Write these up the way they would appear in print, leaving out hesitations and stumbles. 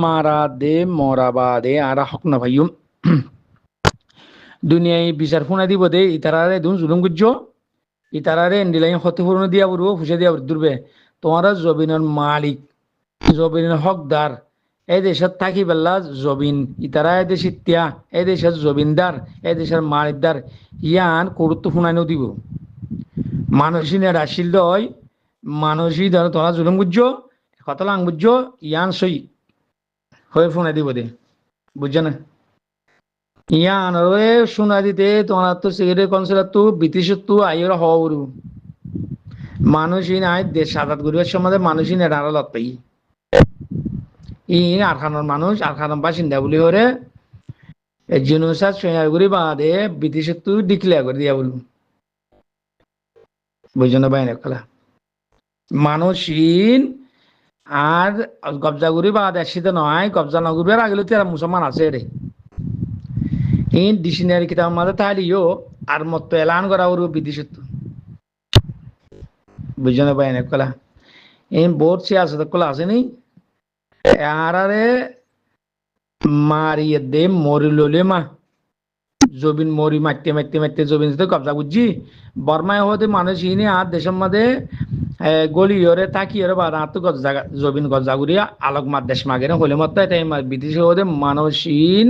মারা দে মরাবাদে আরা হক না ভাইয়ুম দুনিয়ায় বিচার ফোনা দিব দে ইতারারে দুন জুলুম গুজ্জ ইতারারে এন্ডিলাই ক্ষতিপূরণ দিয়া বলবো ফুসে দিয়া দুর্বে তোমারা জবিনের মালিক জবিনের হকদার এই দেশের থাকি বেলা জবিন ইতারা এই দেশ ইত্যা এই দেশের জবিনদার এই দেশের মালিকদার ইয়ান গুরুত্ব শুনাইও দিব মানুষই রাশিল দয় মানুষই ধরো তোমরা জুলুম বুঝছ কতলা আং বুঝছ ইয়ান সই হয়ে শুনাই দিব দে বুঝছো না ইয়ান রে শুনাই দিতে তোমার তো সিগারেট কনসিলার তো ব্রিটিশের তো আইয়ের হওয়া বলু মানুষই নাই দেশ আজাদ করিবার সময় মানুষই নেই আড়ালত পাই আরখানোর মানুষ আরখানোর বাসিন্দা বলি ওরে জিনোসাইড সৈন্যগুলি বাদে ব্রিটিশের তো ডিক্লেয়ার করে দিয়া বলু বুঝছো না বাইরে খেলা মানুষহীন আর কবজাগুড়ি বাদ একসাথে নয় কবজা নগরীর আগেও তো মুসলমান আছে রে এই ডিকশনারি কিতাব মাঝে তাহলেও আর মত এলান করা ওর বিদেশে তো বুঝছো না বাইরে খেলা এই বোর্ড সে আছে তো খোলা আসেনি আরে মারিয়ে দে মরি ললে মা জবিন মরি মারতে মারতে মারতে জবিন কবজা বুঝছি বর্মায় হতে মানুষ ইনি আর দেশের মধ্যে গলিয়রে তাকিয়রে বা রাত গজ্জা জবিন গজ্জা গুড়িয়া আলোক মার দেশ মাগের হলে মত এটাই বিদেশে হতে মানুষহীন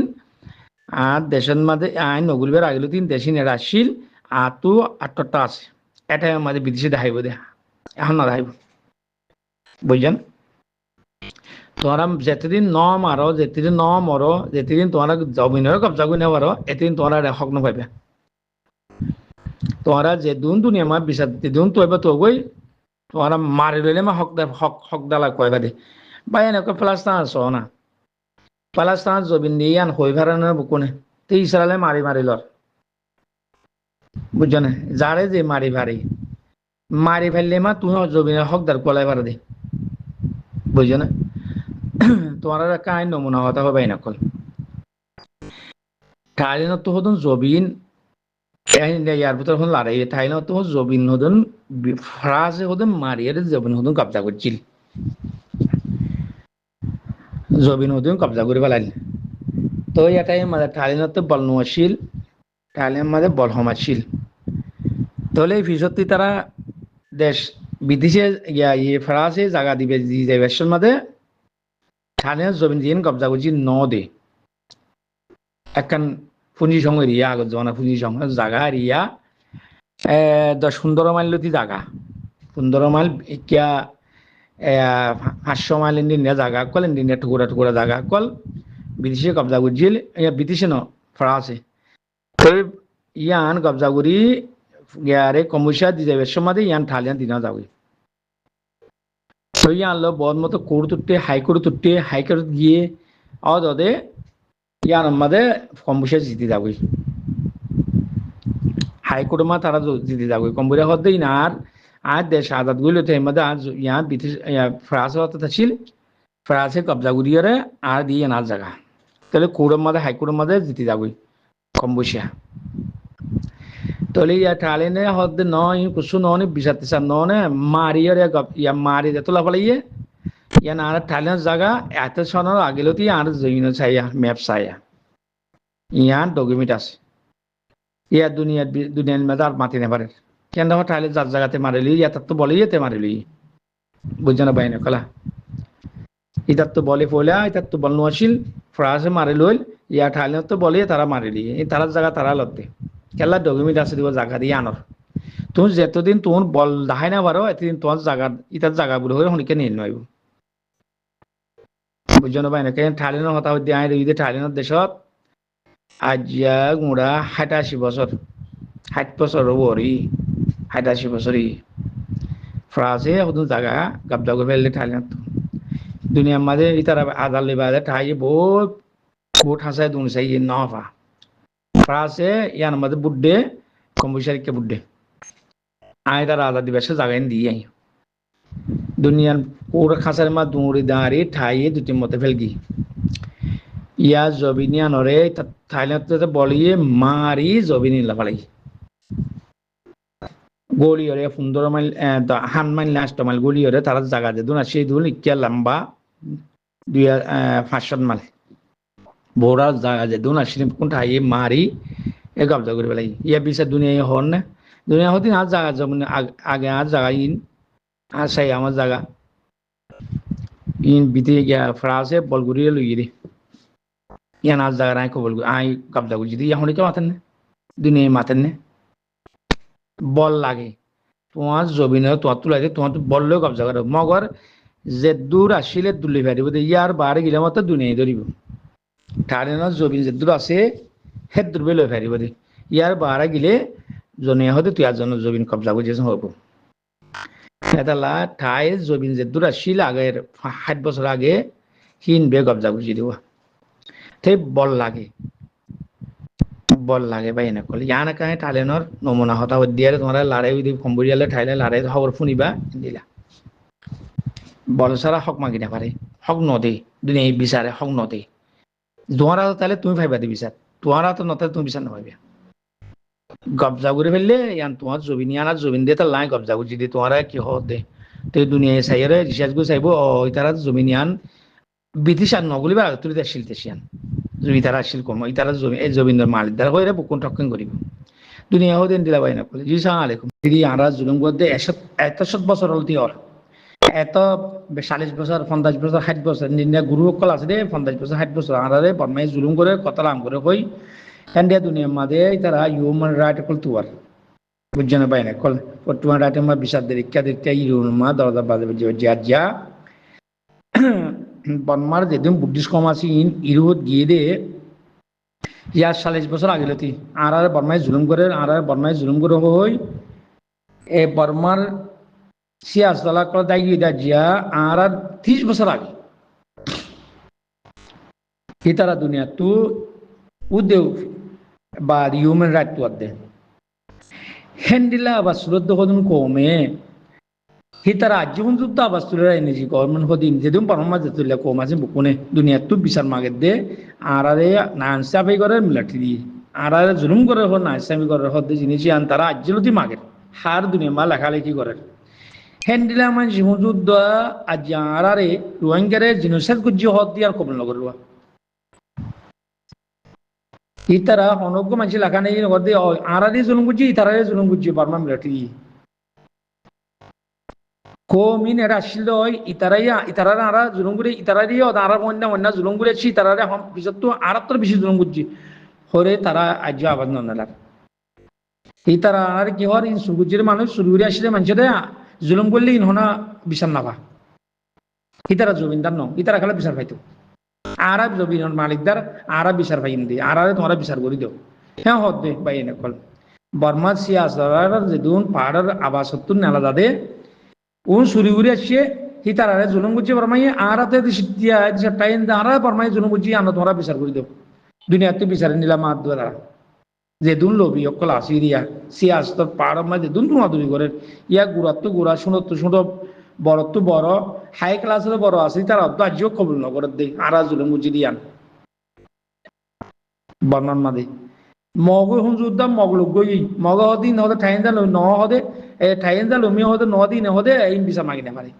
আর দেশের মধ্যে আইন নগুলবের আগেল তিন দেশিন রাশিল আর তো আটটা আছে এটাই আমাদের বিদেশে দেখাইব দে এখন না দেখাইব বুঝছেন তোমরা যেতেদিন ন মারো যেতেদিন ন মরো যেতেদিন তোমরা জমিনের কবজা গুনে পারো এতদিন তোমরা হক না পাইবে তোমরা যে দুন দুনিয়া মা বিচার দুন তো এবার তো গই তোমরা মারি লইলে মা হক দালা কয়বা দে বা এনেকুৱা প্লাস্তান আছ না প্লাস্তান জবিন দিয়ে আন হই ভাড়ানো বুকুনে তো ইসরালে মারি লর বুঝছো না যারে যে মারি ফেললে মা তুমি জবিনের হকদার কলাই ভাড়া দে বুঝছো না তোমার একটা আইন নমুনা হতা হবে না কল থাইল্যান্ড তো হদন জবিন ইয়ার ভিতর হন লড়াই থাইল্যান্ড তো জবিন হদন ফ্রাসে হদন মারিয়ে জবিন হদন কবজা করছিল জবিন হদন কবজা করে পেলাইল তো এটাই মানে থাইল্যান্ড তো বল নোয়াশীল থাইল্যান্ড মাঝে বল সমাজশীল তাহলে এই ফিসত্তি তারা দেশ বিদেশে ফ্রাসে জায়গা দিবে যে মাঝে থাইল্যান্ড জমিন জিন কবজা করছি ন দে একখান পুঁজি সঙ্গে রিয়া আগত জনা পুঁজি সঙ্গে জায়গা রিয়া 10-15 মাইল লতি জায়গা 15 মাইল ইকিয়া 500 মাইল ইন্ডিয়া জায়গা কল ইন্ডিয়া টুকুরা জায়গা কল বিদেশে কবজা করছিল বিদেশে ন ফ্রাসে ইয়ান কবজা করি ইয়ারে কমুসা দি যাবে সমাধি ইয়ান থাইল্যান্ড দিনা যাবে তো ইয়ান লো বহুত মতো কোর্ট তুটে হাইকোর্ট গিয়ে অদে ইয়ান মাদে কমুসা জিতে যাবে হাইকোর্ট মা তারা জিতে যাবে কম্বুরা হদেই না আর দেশ আজাদ গুলো তো এমদে আজ ইয়ান বিদেশ ফ্রান্স হতে ছিল ফ্রান্সে কবজা করিয়ে আর দিয়ে না জায়গা তাহলে কোর্টের মাঝে হাইকোর্টের মাঝে জিতে যাবে কম্বুসা তাহলে ইয়া থাইল্যান্ডে হদে নয় কুসু নয় বিচারতে চান নয় মারিয়ে ইয়া মারি তোলা ফেলাইয়ে ইয়া না থাইল্যান্ড জায়গা এত সনের আগেলতি আর জমিন চাইয়া ম্যাপ চাইয়া ইয়ার ডকুমেন্ট আছে ইয়া দুনিয়ার মেধা আর মাতি নেপারে কেন দেখো থাইল্যান্ড যার জায়গাতে মারিলি ইয়ার তো বলে ইয়েতে মারিলি বুঝছো না বাইনে কলা ইতার তো বলে ফলে ইতার তো বল নোয়াশীল ফ্রান্সে মারি লইল ইয়া থাইল্যান্ড তো বলে তারা মারিলি এই তারার জায়গা তারা লতে খেলা ডকুমেন্ট আছে দিব জায়গা দিয়ে আনর তুমি যতদিন তোমার বল দেখাই না পারো এতদিন তোমার জায়গা ইতার জায়গা বলে হয়ে শুনিকে নিয়ে নয় বুঝছো না বাইনে কেন থাইল্যান্ডের হতা হইতে আই রইতে থাইল্যান্ডের দেশত আজিয়া গুড়া 87 বছর 60 বছর ওরি 87 বছরই ফ্রান্সে হদুন জায়গা কবজা করে ফেললে থাইল্যান্ড দুনিয়ার মাঝে ইতারা আদার লেবাদে ঠাই বহুত হাসায় দুন চাই নফা ফ্রান্সে ইয়ার মাঝে বুড্ডে কম্বুসারিকে বুড্ডে আয় তারা আজাদ দিবসে জায়গায় দিয়ে আই দুনিয়ার কোর খাসার মা দুঁড়ি দাঁড়ি ঠাই দুটি মতে ফেলগি ইয়া জবিনিয়া নরে থাইল্যান্ড বলিয়ে মারি জবিনি লাফালাই গলিয়রে 15 মাইল 8 মাইল লাস্ট মাইল গলিয়রে তারা জায়গা যে দুন সেই দুন ইকিয়া লম্বা 500 মাল বোরা জায়গা যে দুন আসলে কোনটা হাই মারি এ কবজা করে পেলাই ইয়া বিচার দুনিয়া হন না দুনিয়া হদিন আর জায়গা যেমন আগে আর জায়গা ইন আর সাই আমার জায়গা ইন বিতে গিয়া ফ্রাসে বলগুড়ি লইরি ইয়ান আর জায়গা নাই কবল আই কবজা করে যদি এখন তো মাতেন না দুনিয়া মাতেন না বল লাগে তোমার জমিনে তোমার তুলাইতে তোমার তো বললেও কবজা করো মগর যে দূর আসলে দুলি ফেরিব ইয়ার বারে গিলে মতো দুনিয়ায় ধরিব ঠাড়েনের জমিন যে দূর আছে হে দূরবে লই ফেরিব দে ইয়ার বারে গিলে জনিয়া হতে তুই আর জন জমিন কবজা করছিস হবো এতালা ঠাই জমিন যে দূর আসিল আগের 60 বছর আগে হিন বে কবজা করছি দিব তে বল লাগে বা এনে করলে ইয়ান কাহে ঠালেনর নমুনা হতা দিয়ে তোমার লাড়াই দি কম্বরিয়ালে ঠাইলে লাড়াই খবর শুনিবা দিলা বল সারা হক মাগি না পারে হক নদে দুনিয়া বিচারে হক নদে তোমারা তাহলে তুমি ভাইবা দি বিচার তোমারা তো নতে তুমি বিচার না ভাইবা কবজা করে ফেললে ইয়ান তোমার জমিন ইয়ানার জমিন দিয়ে তার লাই কবজা করছি দিয়ে তোমারা কি হত দে তো দুনিয়ায় চাইরে রিসার্চ করে চাইব তারা জমিন ইয়ান ব্রিটিশ আর নগলি বা তুই শিলতে শিয়ান জমি তারা শিল কম তারা জমি এই জমিনের মালিক দ্বারা কইরা বুকুন টক্কন করিব দুনিয়া হদিন দিলা বাইনা কইলে জি সালাম আলাইকুম দিদি আরা জুলুম করতে 100 বছর হলতি ওর এত 40 বছর 50 বছর 60 বছর নিন্দা গুরু সকল আছে রে 50 বছর 60 বছর আরারে বর্মাই জুলুম করে কথা লাম করে কই ইন্ডিয়া দুনিয়ার মাঝে তারা হিউম্যান রাইট কল তুয়ার বুঝছেন বাইনা কল ফটোয়ান রাইট মা বিচার দেরিকা দেরিকা হিউম্যান মা দরজা বাজে জিয়া বর্মার যেদিন বুদ্ধিস্ট কম আছে ইরুত গিয়ে দে ইয়ার 40 বছর আগে লতি আর বর্মাই জুলুম করে আর বর্মাই জুলুম করে হই এ বর্মার সিয়াসলা করে দায়ী দা জিয়া আর 30 বছর আগে ইতারা দুনিয়া তু উদেউ বা হিউম্যান রাইট তু দে হেন্ডিলা বা সুরত হদুন কমে হিতারা জীবন যুদ্ধ আবাস তুলে এনেছি গভর্নমেন্ট হদিন যেদিন পারমা যেতুলে কম আছে বুকুনে দুনিয়া তু বিচার মাগে দে আর না ইনসাফি করে মিলাটি দি আর জুলুম করে হো না ইসলামী করে হদে জিনিস আন তারা আজ্জলতি মাগে হার দুনিয়া মা লেখালেখি করে হেন্ডিলা মান জীবন যুদ্ধ আজ আরারে রোহিঙ্গারে জিনোসাইড গুজি হদ দি আর কবল নগর ইতারা অনগ্য মানুষ লেখা নেই হদে আরারে জুলুম গুজি ইতারারে জুলুম গুজি বার্মা মিলাটি কমিন এরা আসছিল ইতারা আরা জুলুম করে ইতারারি আর অন্য জুলুম করেছি ইতারারে পিছত তো আর তোর বেশি জুলুম করছি হরে তারা আজ আবাদ নলার ইতারা আর কি হর ইন সুরগুজির মানুষ সুরগুরি আসলে মানুষের জুলুম করলে ইনহনা বিচার নাভা ইতারা জমিনদার ন ইতারা খালে বিচার পাইতো আর জমিন মালিকদার আর বিচার পাইন দি আর তোমরা বিচার করি দেও হ্যাঁ হদ দে পাই এনে কল বর্মা সিয়াসার যেদুন পাহাড়ের আবাস সত্তর নেলা দাদে উন সুরি উড়ে আসছে হিতারারে জুলুম করছে বরমাই আরাতে দিয়া টাইম আরা বরমাই জুলুম করছি আমরা তোমরা বিচার করে দেব দুনিয়াতে বিচারে নিলাম আর দ্বারা যে দুন লবি অকল আসিরিয়া সিয়াস্তর পাড় মাঝে দুন দুমাদুরি করে ইয়া গুড়াত্ম গুড়া শুনত শুনো বড়ত্ব বড় হাই ক্লাসের বড় আছে তারা তো আজিও কবল নগর দে আরা জুলুম করছি দিয়ান বর্ণন মাদে মগ হুন যুদ্ধ মগলুক গই মগ হদিন হদে ঠাইন দা ন হদে ঠাইন দা লমি হদে নদিন হদে ইন বিচার মাগি না পারে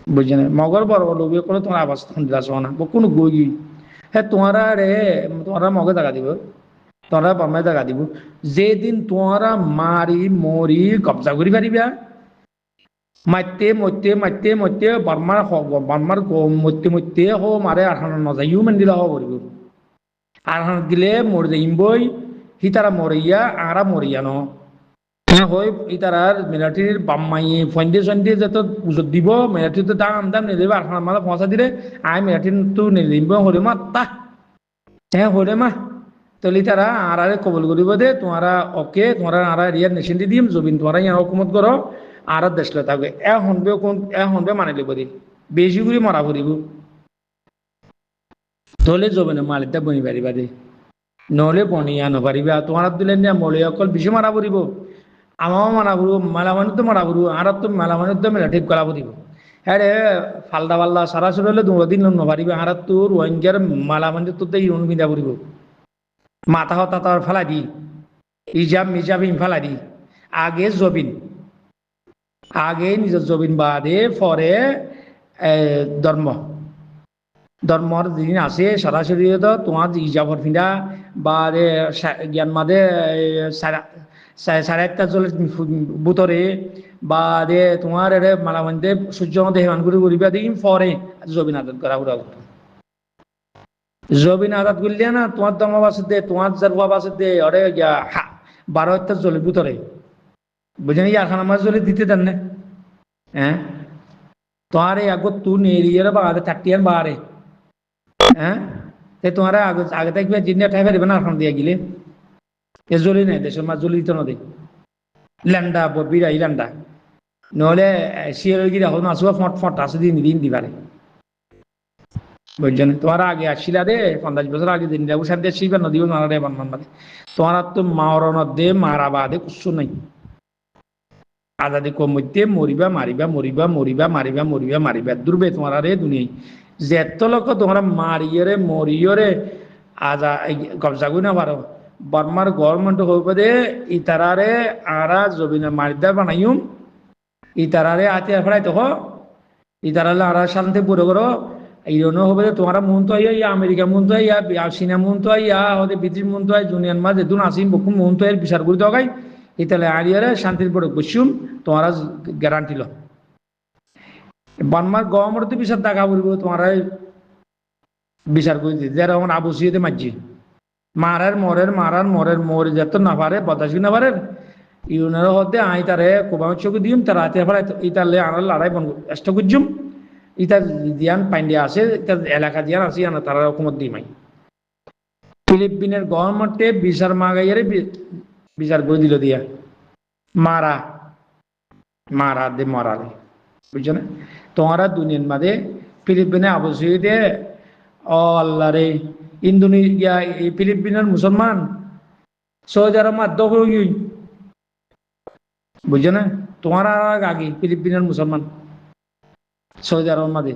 বুঝছেন মগর বড় লোভি কোনো তোমার আবাস দিলা না কোনো গই হ্যাঁ তোমারা রে তোমারা মগে জায়গা দিব তোমরা বর্মায় জায়গা দিব যেদিন তোমরা মারি মরি কবজা করি পারিবা মারতে মরতে মারতে মরতে বর্মার মরতে মরতে হো মারে আর নজাইও মান দিলা হব করিব আর দিলে মর যাইম বই হিতারা মরিয়া আরা মরিয়া ন হই ইতারার মিলিটারির বাম্মাই ফন্ডে সন্ডে যত উজত দিব মিলিটারি তো দাম দাম নিয়ে দেবে আর মালা পৌঁছা দিলে আই মিলিটারি তো নিয়ে দিব হরে মা তা হ্যাঁ হরে মা তলি তারা আর কবল করিব দে তোমারা ওকে তোমারা আর রিয়ার নেশন দি দিম জবিন তোমারা ইয়া হুকুমত করো আর দেশলে থাকবে এ হনবে কোন এ হনবে মানে লিব দি বেশি করে মারা পড়িব তলে জবিনে মালিকটা বনি পারিবা দে নহলে বনিয়া নপারিবা তোমার দিলে নিয়ে মলে অকল বেশি মারা পড়িব আমাও মানা করবো মালামানি তো মারা করবো আর তো মালামানি তো মেলা ঠিক করা পড়িব হ্যাঁ রে ফালদা পাল্লা সারা সুর হলে 2 দিন নপারিবে আর তোর রোহিঙ্গার মালামানি তো ইউন বিন্দা পড়িব মাথা হতা তার ফেলা দি ইজাব মিজাব ইন ফেলা দি আগে জবিন আগে নিজের জবিন বাদে পরে ধর্ম ধর্মর দিন আছে সরাসরি তো তোমার ইজাবর ফিন্দা বা জ্ঞান মাদে সাড়ে একটা চলে বুতরে বা তোমার এর মালামন্দে সূর্য মধ্যে হেমান করে করিবা দিন পরে জবিন আদত করা উড়া জবিন আদত করলে না তোমার ধর্ম বাসে দে তোমার জারবা বাসে দে অরে 12 একটা জলে বুতরে বুঝেনি ইয়ারখানা মাছ জলে দিতে দেন না হ্যাঁ তোমার আগত তু নেরিয়ার বাগাতে থাকতিয়ান বাহারে হ্যাঁ তোমারা আগে আগে থাকবে জিনিয়া ঠাই পারিবে না এখন দিয়া গিলে এ জ্বলি নাই দেশের মাছ জ্বলি দিতে নদী ল্যান্ডা বিরাই ল্যান্ডা নহলে শিয়ার গিয়ে এখন আসুয়া ফট ফট আসে দিন দিন দিবারে বুঝছেন তোমার আগে আসছিলা দে 50 বছর আগে দিন যাবো সাথে শিবা নদীও মারা রে বান বাদে তোমার তো মাওর নদে মারা বাদে কুসু নাই আজাদি কমতে মরিবা মারিবা মরিবা মরিবা মারিবা মরিবা মারিবা দুর্বে তোমার রে দুনিয়ায় যেত লোক তোমরা মারিয়রে মরিয়রে আজা কবজা গুই না পারো বর্মার গভর্নমেন্ট হইবে দে ইতারারে আরা জবিনা মারিদার বানাইম ইতারারে আতে ফেরাই তো ইতারালে আরা শান্তি পুরো করো ইরনো হবে তোমারা মন তো ইয়া আমেরিকা মন তো ইয়া চীনা মন তো ইয়া হতে ব্রিটিশ মন তো জুনিয়ন মাঝে দুন আসিম বকুম মন তো এর বিচার করে দগাই ইতালে আরিয়ারে শান্তির পরে বসুম তোমারা গ্যারান্টি লো বানমার গভর্নমেন্ট বিচার দেখা বলবো তোমারা বিচার করে দিতে যারা আমার আবসিয়েতে মারছি মারার মরের মারার মরের মরে যেত না পারে বদাসি না পারে ইউনের হতে আই তারে কোবাম চোখে দিম তার রাতে ফেরাই ইতালে আনার লড়াই বন চেষ্টা করছুম ইতার দিয়ান পাইন্ডিয়া আছে ইতার এলাকা দিয়ান আছে আনা তারা রকমত দিমাই ফিলিপিনের গভর্নমেন্টে বিচার মাগাইয়ারে বিচার করে দিল দিয়া মারা মারা দে মরালে বুঝছো না তোমারা দুনিয়ার মাঝে ফিলিপিনে আবশ্যিতে ও আল্লাহ রে ইন্দোনেশিয়া ফিলিপিনের মুসলমান সৌদি আরব মাধ্য হয়ে বুঝছো না তোমার আগে ফিলিপিনের মুসলমান সৌদি আরব মাঝে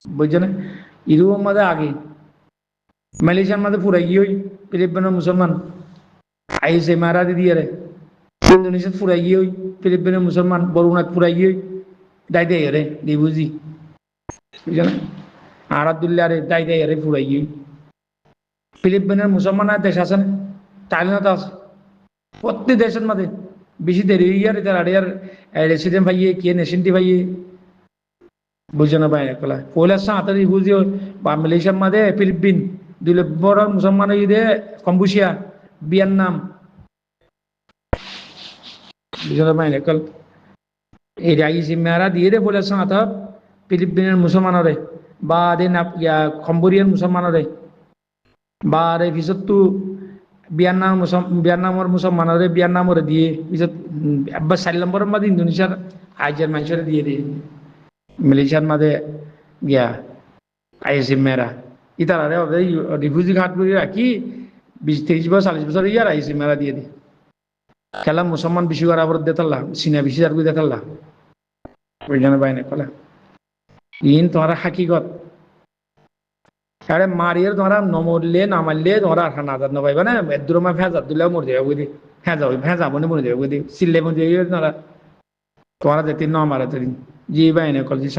বুঝছো না ইউরোপ মাঝে আগে মালয়েশিয়ার মাঝে পুরাই গিয়ে ফিলিপিনের মুসলমান আইসে মারা দিয়ে রে ইন্দোনেশিয়া পুরাই গিয়ে ফিলিপিনের মুসলমান বরুণাথ পুরাই গিয়ে দায় দেয় রে দি বুঝি বুঝছো না আর আব্দুল্লাহ রে দায় দেয় রে পুরাই গিয়ে ফিলিপিনের মুসলমান দেশ আছে না থাইল্যান্ড আছে প্রত্যেক দেশের মধ্যে বেশি দেরি ইয়ার তার রেসিডেন্ট ভাইয়ে কে নেশনটি ভাইয়ে বুঝছো না ভাই একলা পয়লার সাঁতারি বুঝিও বা মালয়েশিয়ার মাঝে ফিলিপিন দিলে বড় মুসলমান দে কম্বুশিয়া ভিয়েতনাম বুঝছো না ভাই একল এই রাইসি মেয়ারা দিয়ে দে পয়লার সাঁতা ফিলিপিনের মুসলমানরে বা দে না কম্বোডিয়ান মুসলমানরে বা রে পিছত তো ভিয়েতনামর মুসলমানরে ভিয়েতনামরে দিয়ে পিছত আবার 4 নম্বরের মাঝে ইন্দোনেশিয়ার আইজার মানুষের দিয়ে দিয়ে মালয়েশিয়ার মাঝে গিয়া আইসি মেয়েরা ইতারা রিফিউজি ঘাট করে রাখি 20-30 বছর 40 বছর ইয়ার আইসি মেয়েরা দিয়ে দি খেলা মুসলমান বেশি করার পর দেতাল্লা সিনা বেশি আর করে দেতাল্লা ওই জন্য বাইনে কলা ইন তোমার হাকিগত আরে মারিয়ার তোমরা নমরলে না মারলে তোমরা আর খানা আজাদ নপাইবা না এদুরমা ভেজাত দিলেও মরে যাবে বুঝি ভেজা বনে মরে যাবে বুঝি সিললে মরে যাবে তোমরা যেতে ন মারা তরি জি বাইনে কল জি